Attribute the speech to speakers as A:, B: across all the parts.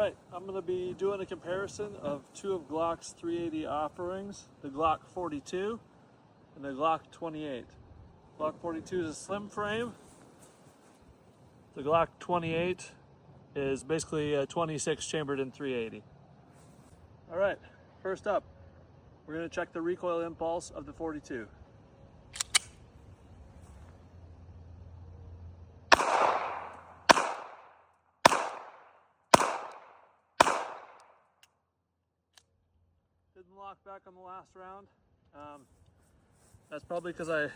A: Alright, I'm going to be doing a comparison of two of Glock's 380 offerings, the Glock 42 and the Glock 28. Glock 42 is a slim frame. The Glock 28 is basically a 26 chambered in 380. Alright, first up, we're going to check the recoil impulse of the 42. Didn't lock back on the last round. That's probably because I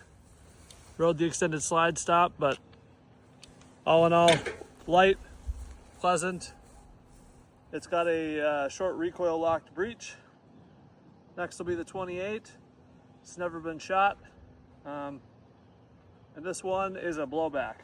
A: rode the extended slide stop, but all in all, light, pleasant. It's got a short recoil locked breech. Next will be the 28. It's never been shot. And this one is a blowback.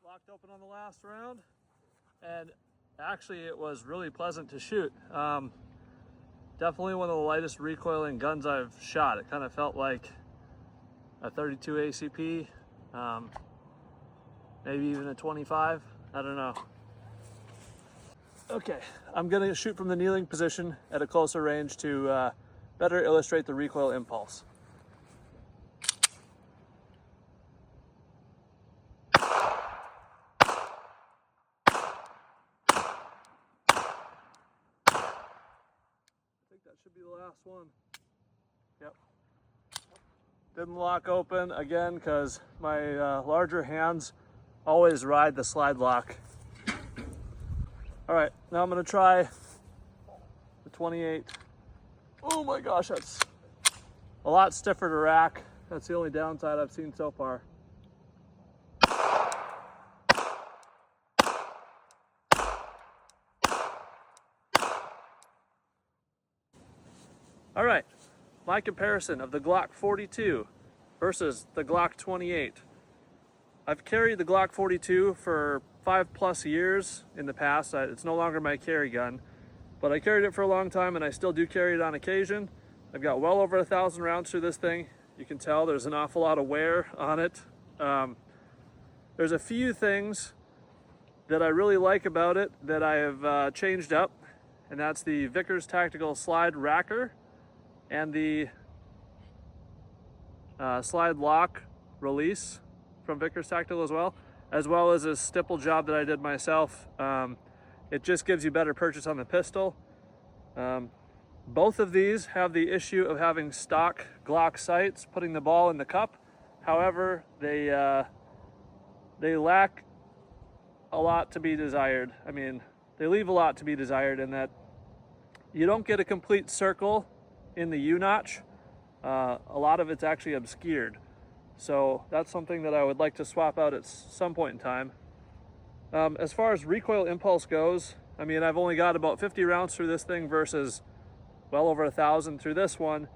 A: Locked open on the last round, and actually it was really pleasant to shoot. Definitely one of the lightest recoiling guns I've shot. It kind of felt like a 32 ACP, maybe even a 25, I don't know. Okay, I'm gonna shoot from the kneeling position at a closer range to better illustrate the recoil impulse. That should be the last one. Yep. Didn't lock open again because my larger hands always ride the slide lock. All right, now I'm gonna try the 28. Oh my gosh, that's a lot stiffer to rack. That's the only downside I've seen so far. All right, my comparison of the Glock 42 versus the Glock 28. I've carried the Glock 42 for 5+ years in the past. It's no longer my carry gun, but I carried it for a long time and I still do carry it on occasion. I've got well over 1,000 rounds through this thing. You can tell there's an awful lot of wear on it. There's a few things that I really like about it that I have changed up, and that's the Vickers Tactical Slide Racker and the slide lock release from Vickers Tactical as well as a stipple job that I did myself. It just gives you better purchase on the pistol. Both of these have the issue of having stock Glock sights, putting the ball in the cup. However, they lack a lot to be desired. I mean, they leave a lot to be desired in that you don't get a complete circle in the U-notch. A lot of it's actually obscured. So that's something that I would like to swap out at some point in time. As far as recoil impulse goes, I mean, I've only got about 50 rounds through this thing versus well over 1,000 through this one.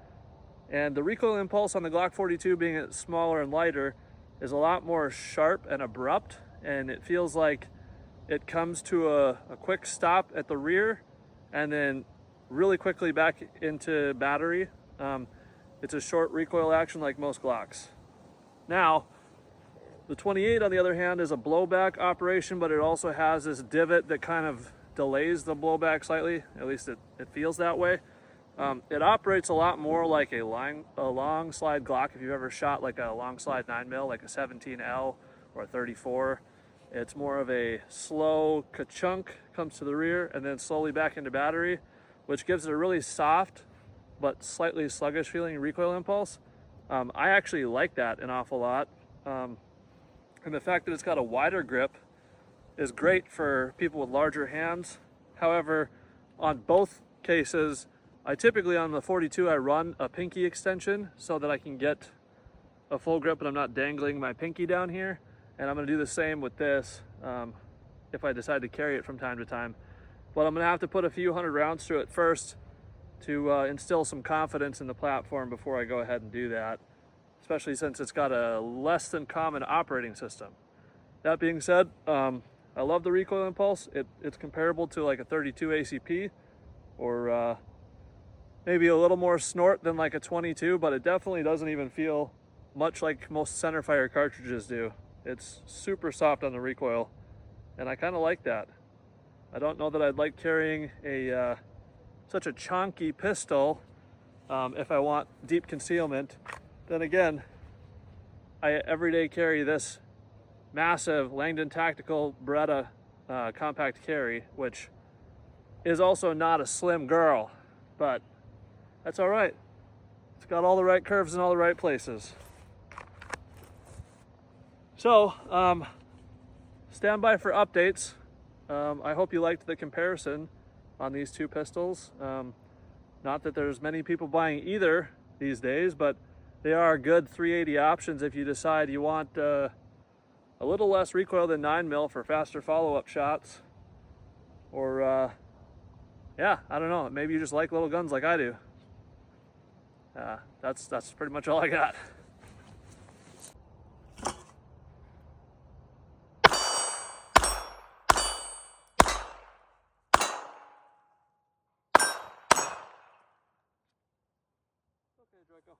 A: And the recoil impulse on the Glock 42, being smaller and lighter, is a lot more sharp and abrupt. And it feels like it comes to a quick stop at the rear and then really quickly back into battery. It's a short recoil action like most Glocks. Now, the 28 on the other hand is a blowback operation, but it also has this divot that kind of delays the blowback slightly. At least it feels that way. It operates a lot more like a long slide Glock. If you've ever shot like a long slide 9mm, like a 17L or a 34, it's more of a slow ka-chunk, comes to the rear and then slowly back into battery, which gives it a really soft but slightly sluggish feeling recoil impulse. I actually like that an awful lot. And the fact that it's got a wider grip is great for people with larger hands. However, on both cases, I typically on the 42, I run a pinky extension so that I can get a full grip and I'm not dangling my pinky down here. And I'm gonna do the same with this if I decide to carry it from time to time. But I'm gonna have to put a few hundred rounds through it first to instill some confidence in the platform before I go ahead and do that, especially since it's got a less than common operating system. That being said, I love the recoil impulse. It's comparable to like a 32 ACP, or maybe a little more snort than like a 22, but it definitely doesn't even feel much like most centerfire cartridges do. It's super soft on the recoil, and I kind of like that. I don't know that I'd like carrying a such a chonky pistol if I want deep concealment. Then again, I everyday carry this massive Langdon Tactical Beretta compact carry, which is also not a slim girl, but that's all right. It's got all the right curves in all the right places. So, stand by for updates. I hope you liked the comparison on these two pistols. Not that there's many people buying either these days, but they are good 380 options if you decide you want a little less recoil than 9mm for faster follow-up shots. Or, yeah, I don't know, maybe you just like little guns like I do. That's pretty much all I got. Okay, Draco.